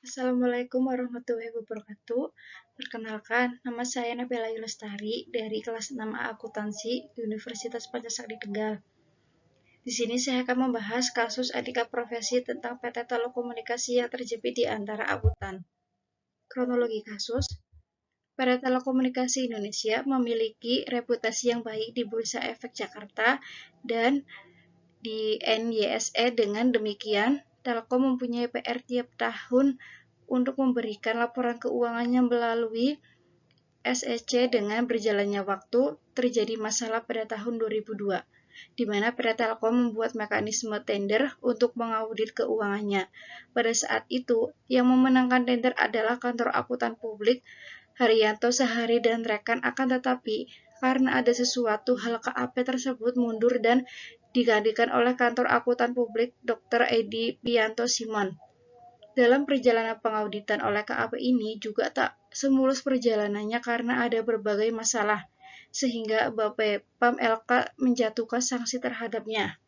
Assalamualaikum warahmatullahi wabarakatuh. Perkenalkan, nama saya Nabila Yulestari dari kelas 6A Akuntansi Universitas Pancasila Tegal. Di sini saya akan membahas kasus etika profesi tentang PT Telekomunikasi yang terjepit di antara akuntan. Kronologi kasus, PT Telekomunikasi Indonesia memiliki reputasi yang baik di Bursa Efek Jakarta dan di NYSE. Dengan demikian, Telkom mempunyai PR tiap tahun untuk memberikan laporan keuangannya melalui SEC. Dengan berjalannya waktu, terjadi masalah pada tahun 2002, di mana PT Telkom membuat mekanisme tender untuk mengaudit keuangannya. Pada saat itu, yang memenangkan tender adalah kantor akuntan publik Haryanto Sehari dan rekan, akan tetapi karena ada sesuatu hal KAP tersebut mundur dan digantikan oleh kantor akuntan publik Dr. Edi Pianto Simon. Dalam perjalanan pengauditan oleh KAP ini juga tak semulus perjalanannya karena ada berbagai masalah, sehingga Bapepam LK menjatuhkan sanksi terhadapnya.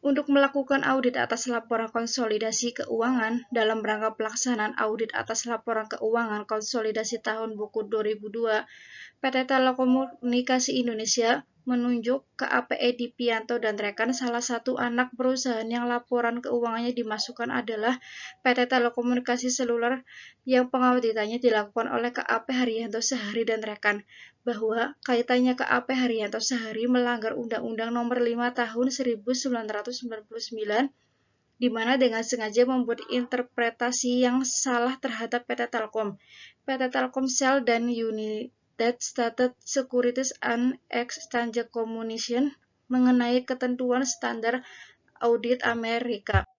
Untuk melakukan audit atas laporan konsolidasi keuangan dalam rangka pelaksanaan audit atas laporan keuangan konsolidasi tahun buku 2002, PT Telekomunikasi Indonesia menunjuk KAP Edi Pianto dan rekan. Salah satu anak perusahaan yang laporan keuangannya dimasukkan adalah PT Telekomunikasi Seluler yang pengauditannya dilakukan oleh KAP Haryanto Sehari dan rekan, bahwa kaitannya KAP Haryanto Sehari melanggar Undang-Undang Nomor 5 Tahun 1999, di mana dengan sengaja membuat interpretasi yang salah terhadap PT Telkom, PT Telkomsel, dan United States Securities and Exchange Commission mengenai ketentuan standar audit Amerika.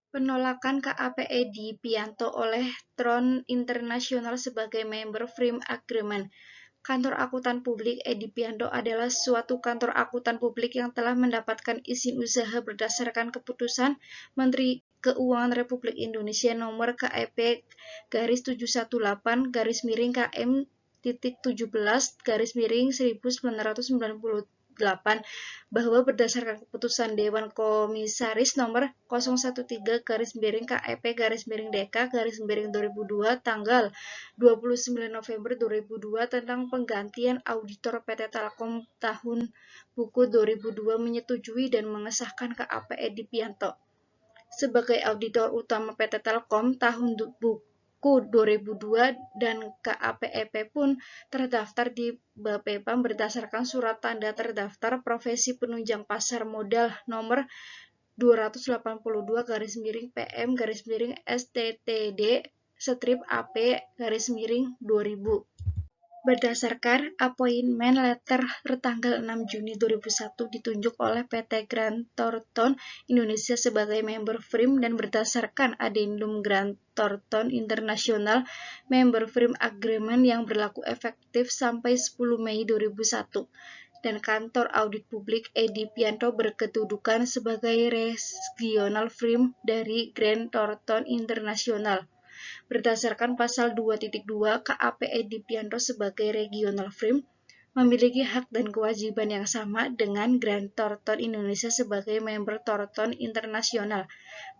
Penolakan KAP Edi Pianto oleh Tron International sebagai member Frame Agreement. Kantor Akuntan Publik Edi Pianto adalah suatu kantor akuntan publik yang telah mendapatkan izin usaha berdasarkan keputusan Menteri Keuangan Republik Indonesia nomor KEP /KEP-17/17/1998, bahwa berdasarkan keputusan Dewan Komisaris nomor 013/KEP/DK/2002 tanggal 29 November 2002 tentang penggantian auditor PT Telkom tahun buku 2002, menyetujui dan mengesahkan KAP Edi Pianto sebagai auditor utama PT Telkom tahun buku 2002, dan KAPEP pun terdaftar di Bapepam berdasarkan surat tanda terdaftar profesi penunjang pasar modal nomor 280-PM-STTD/AP-2000 berdasarkan Appointment Letter tertanggal 6 Juni 2001 ditunjuk oleh PT Grant Thornton Indonesia sebagai member Frame, dan berdasarkan Addendum Grant Thornton International Member Frame Agreement yang berlaku efektif sampai 10 Mei 2001, dan kantor audit publik Edi Pianto berkedudukan sebagai regional Frame dari Grant Thornton International. Berdasarkan pasal 2.2, KAP Edi Pianto sebagai regional Frame memiliki hak dan kewajiban yang sama dengan Grant Thornton Indonesia sebagai member Thornton International.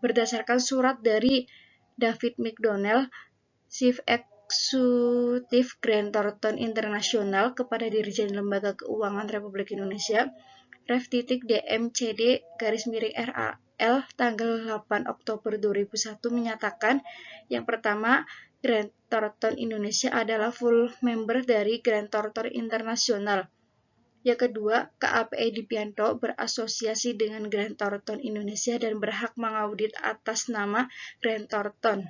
Berdasarkan surat dari David McDonnell, Chief Executive Grant Thornton International, kepada Dirjen Lembaga Keuangan Republik Indonesia, Rev.DMCD/RAL tanggal 8 Oktober 2001 menyatakan, yang pertama, Grant Thornton Indonesia adalah full member dari Grant Thornton International. Yang kedua, KAP Edi Pianto berasosiasi dengan Grant Thornton Indonesia dan berhak mengaudit atas nama Grant Thornton.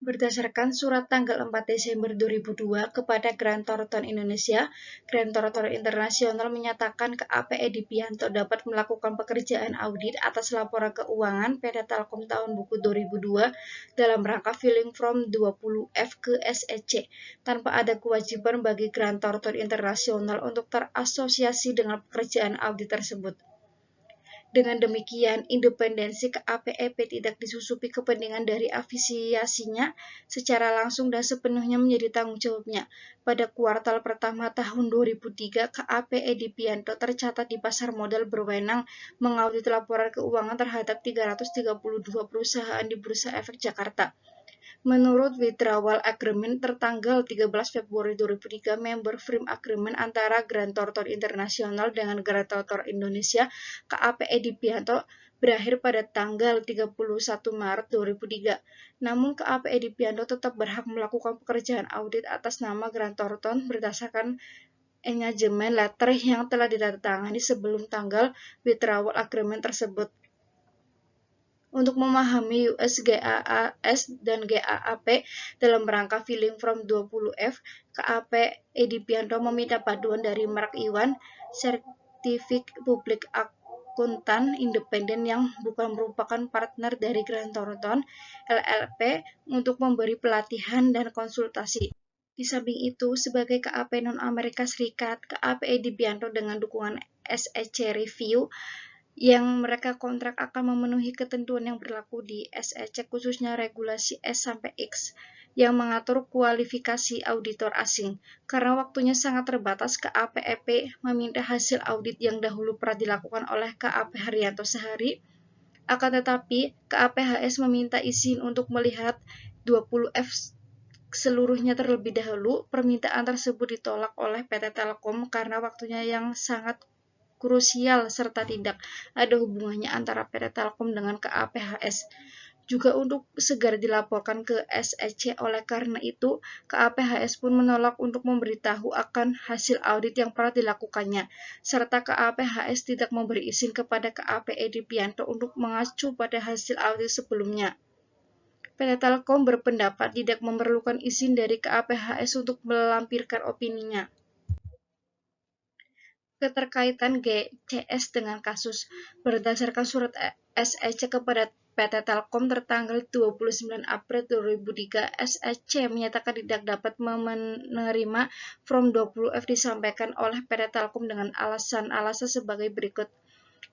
Berdasarkan surat tanggal 4 Desember 2002 kepada Grant Thornton Indonesia, Grant Thornton International menyatakan KAP Edi Pianto dapat melakukan pekerjaan audit atas laporan keuangan PT Telkom tahun buku 2002 dalam rangka filing from 20F ke SEC, tanpa ada kewajiban bagi Grant Thornton International untuk terasosiasi dengan pekerjaan audit tersebut. Dengan demikian, independensi KAPEP tidak disusupi kepentingan dari afiliasinya secara langsung dan sepenuhnya menjadi tanggung jawabnya. Pada kuartal pertama tahun 2003, KAP Edi Pianto tercatat di pasar modal berwenang mengaudit laporan keuangan terhadap 332 perusahaan di Bursa Efek Jakarta. Menurut Withdrawal Agreement tertanggal 13 Februari 2003, Member Frame Agreement antara Grant Thornton International dengan Grant Thornton Indonesia, KAP Edi Pianto, berakhir pada tanggal 31 Maret 2003. Namun KAP Edi Pianto tetap berhak melakukan pekerjaan audit atas nama Grant Thornton berdasarkan engagement letter yang telah ditandatangani sebelum tanggal Withdrawal Agreement tersebut. Untuk memahami US GAAP dan GAAP dalam rangka filing from 20F, KAP Edi Pianto meminta bantuan dari Mark Iwan, Certified Public Accountant independen yang bukan merupakan partner dari Grant Thornton LLP untuk memberi pelatihan dan konsultasi. Di samping itu, sebagai KAP non-Amerika Serikat, KAP Edi Pianto dengan dukungan SEC Review yang mereka kontrak akan memenuhi ketentuan yang berlaku di SEC, khususnya regulasi S-X yang mengatur kualifikasi auditor asing. Karena waktunya sangat terbatas, KAPEP meminta hasil audit yang dahulu pernah dilakukan oleh KAP Haryanto Sehari. Akan tetapi, KAPHS meminta izin untuk melihat 20F seluruhnya terlebih dahulu. Permintaan tersebut ditolak oleh PT Telkom karena waktunya yang sangat krusial serta tidak ada hubungannya antara PT Telkom dengan KAPHS. Juga untuk segera dilaporkan ke SEC. Oleh karena itu, KAPHS pun menolak untuk memberitahu akan hasil audit yang pernah dilakukannya, serta KAPHS tidak memberi izin kepada KAP Edi Pianto untuk mengacu pada hasil audit sebelumnya. PT Telkom berpendapat tidak memerlukan izin dari KAPHS untuk melampirkan opininya. Keterkaitan GCS dengan kasus. Berdasarkan surat SEC kepada PT Telkom tertanggal 29 April 2003, SEC menyatakan tidak dapat menerima Form 20F disampaikan oleh PT Telkom dengan alasan-alasan sebagai berikut.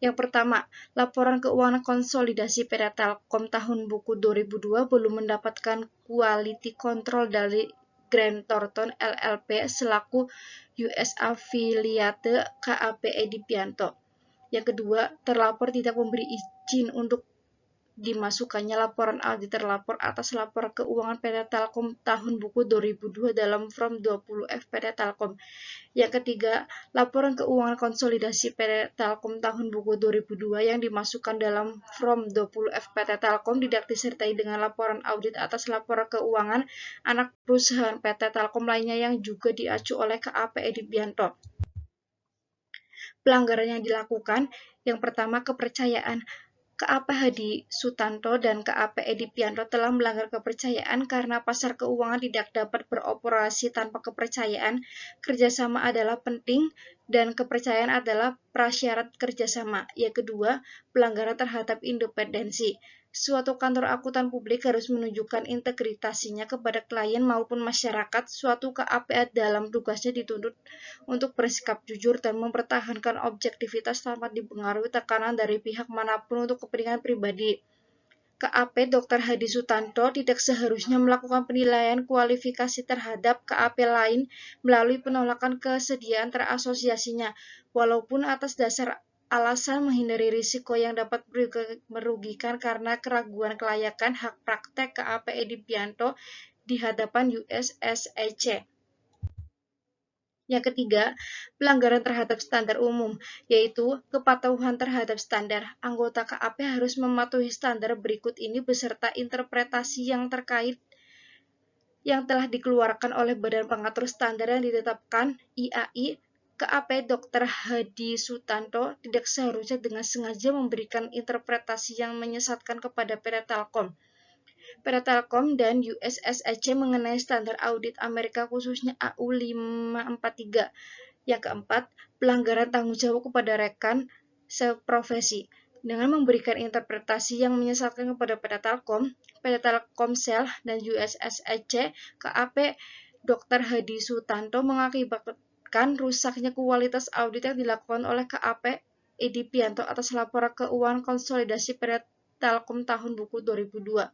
Yang pertama, laporan keuangan konsolidasi PT Telkom tahun buku 2002 belum mendapatkan quality control dari Grant Thornton LLP selaku US Affiliate KAP Edi Pianto. Yang kedua, terlapor tidak memberi izin untuk dimasukkannya laporan audit terlapor atas laporan keuangan PT Telkom tahun buku 2002 dalam Form 20F PT Telkom. Yang ketiga, laporan keuangan konsolidasi PT Telkom tahun buku 2002 yang dimasukkan dalam Form 20F PT Telkom tidak disertai dengan laporan audit atas laporan keuangan anak perusahaan PT Telkom lainnya yang juga diacu oleh KAP Edi Pianto. Pelanggaran yang dilakukan, yang pertama kepercayaan. KAP Hadi Sutanto dan KAP Edi Pianto telah melanggar kepercayaan karena pasar keuangan tidak dapat beroperasi tanpa kepercayaan. Kerjasama adalah penting dan kepercayaan adalah prasyarat kerjasama. Yang kedua, pelanggaran terhadap independensi. Suatu kantor akuntan publik harus menunjukkan integritasinya kepada klien maupun masyarakat. Suatu KAP dalam tugasnya dituntut untuk bersikap jujur dan mempertahankan objektivitas tanpa dipengaruhi tekanan dari pihak manapun untuk kepentingan pribadi. KAP Dr. Hadi Sutanto tidak seharusnya melakukan penilaian kualifikasi terhadap KAP lain melalui penolakan kesediaan terasosiasinya, walaupun atas dasar alasan menghindari risiko yang dapat merugikan karena keraguan kelayakan hak praktek KAP Edi Pianto di hadapan US SEC. Yang ketiga, pelanggaran terhadap standar umum, yaitu kepatuhan terhadap standar. Anggota KAP harus mematuhi standar berikut ini beserta interpretasi yang terkait yang telah dikeluarkan oleh Badan Pengatur Standar yang ditetapkan IAI. KAP Dr. Hadi Sutanto tidak seharusnya dengan sengaja memberikan interpretasi yang menyesatkan kepada PT Telkom. PT Telkom dan US SEC mengenai standar audit Amerika khususnya AU 543. Yang keempat, pelanggaran tanggung jawab kepada rekan seprofesi. Dengan memberikan interpretasi yang menyesatkan kepada PT Telkomsel dan US SEC, KAP Dr. Hadi Sutanto mengakibatkan rusaknya kualitas audit yang dilakukan oleh KAP Edi Pianto atas laporan keuangan konsolidasi PT Telkom tahun buku 2002,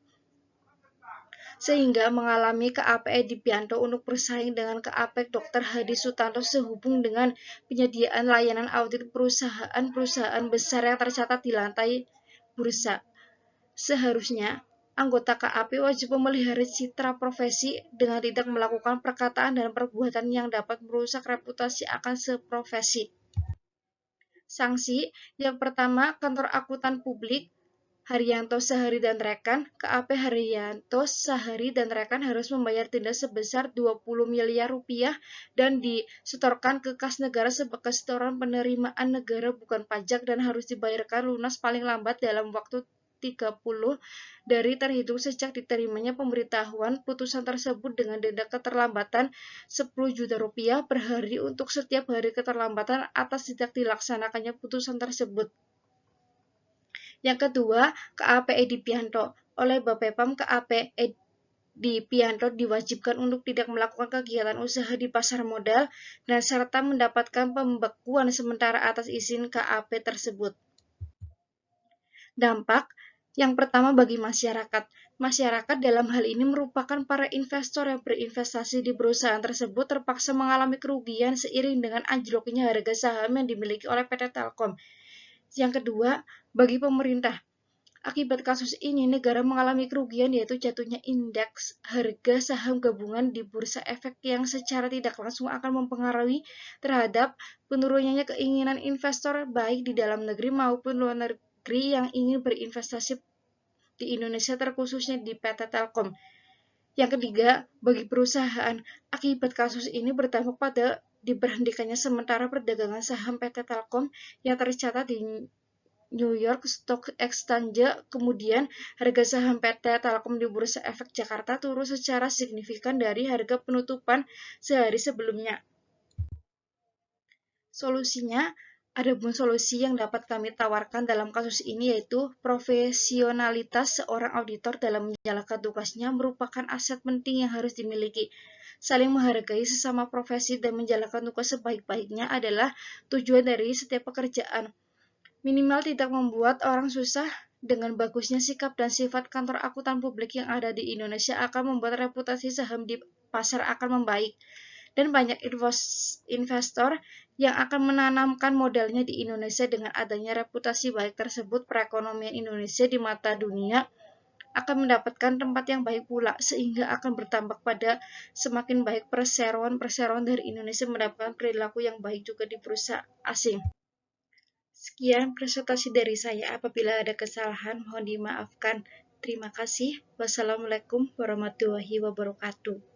sehingga mengalami KAP Edi Pianto untuk bersaing dengan KAP Dr. Hadi Sutanto sehubung dengan penyediaan layanan audit perusahaan-perusahaan besar yang tercatat di lantai bursa. Seharusnya, anggota KAP wajib memelihara citra profesi dengan tidak melakukan perkataan dan perbuatan yang dapat merusak reputasi akan seprofesi. Sanksi yang pertama, kantor akuntan publik Haryanto Sahari dan rekan, KAP Haryanto Sahari dan rekan harus membayar denda sebesar 20 miliar rupiah dan disetorkan ke kas negara sebagai setoran penerimaan negara bukan pajak dan harus dibayarkan lunas paling lambat dalam waktu 30 dari terhitung sejak diterimanya pemberitahuan putusan tersebut dengan denda keterlambatan 10 juta rupiah per hari untuk setiap hari keterlambatan atas tidak dilaksanakannya putusan tersebut. Yang kedua, KAP Edi Pianto. Oleh Bapepam, KAP Edi Pianto diwajibkan untuk tidak melakukan kegiatan usaha di pasar modal dan serta mendapatkan pembekuan sementara atas izin KAP tersebut. Dampak yang pertama bagi masyarakat. Masyarakat dalam hal ini merupakan para investor yang berinvestasi di perusahaan tersebut terpaksa mengalami kerugian seiring dengan anjloknya harga saham yang dimiliki oleh PT Telkom. Yang kedua, bagi pemerintah. Akibat kasus ini, negara mengalami kerugian yaitu jatuhnya indeks harga saham gabungan di Bursa Efek yang secara tidak langsung akan mempengaruhi terhadap penurunannya keinginan investor baik di dalam negeri maupun luar negeri yang ingin berinvestasi di Indonesia terkhususnya di PT Telkom. Yang ketiga, bagi perusahaan, akibat kasus ini berdampak pada diberhentikannya sementara perdagangan saham PT Telkom yang tercatat di New York Stock Exchange. Kemudian, harga saham PT Telkom di Bursa Efek Jakarta turun secara signifikan dari harga penutupan sehari sebelumnya. Solusinya, ada pun solusi yang dapat kami tawarkan dalam kasus ini yaitu profesionalitas seorang auditor dalam menjalankan tugasnya merupakan aset penting yang harus dimiliki. Saling menghargai sesama profesi dan menjalankan tugas sebaik-baiknya adalah tujuan dari setiap pekerjaan. Minimal tidak membuat orang susah. Dengan bagusnya sikap dan sifat kantor akuntan publik yang ada di Indonesia akan membuat reputasi saham di pasar akan membaik. Dan banyak investor yang akan menanamkan modalnya di Indonesia. Dengan adanya reputasi baik tersebut, perekonomian Indonesia di mata dunia akan mendapatkan tempat yang baik pula, sehingga akan berdampak pada semakin baik perseroan dari Indonesia mendapatkan perilaku yang baik juga di bursa asing. Sekian presentasi dari saya. Apabila ada kesalahan, mohon dimaafkan. Terima kasih. Wassalamualaikum warahmatullahi wabarakatuh.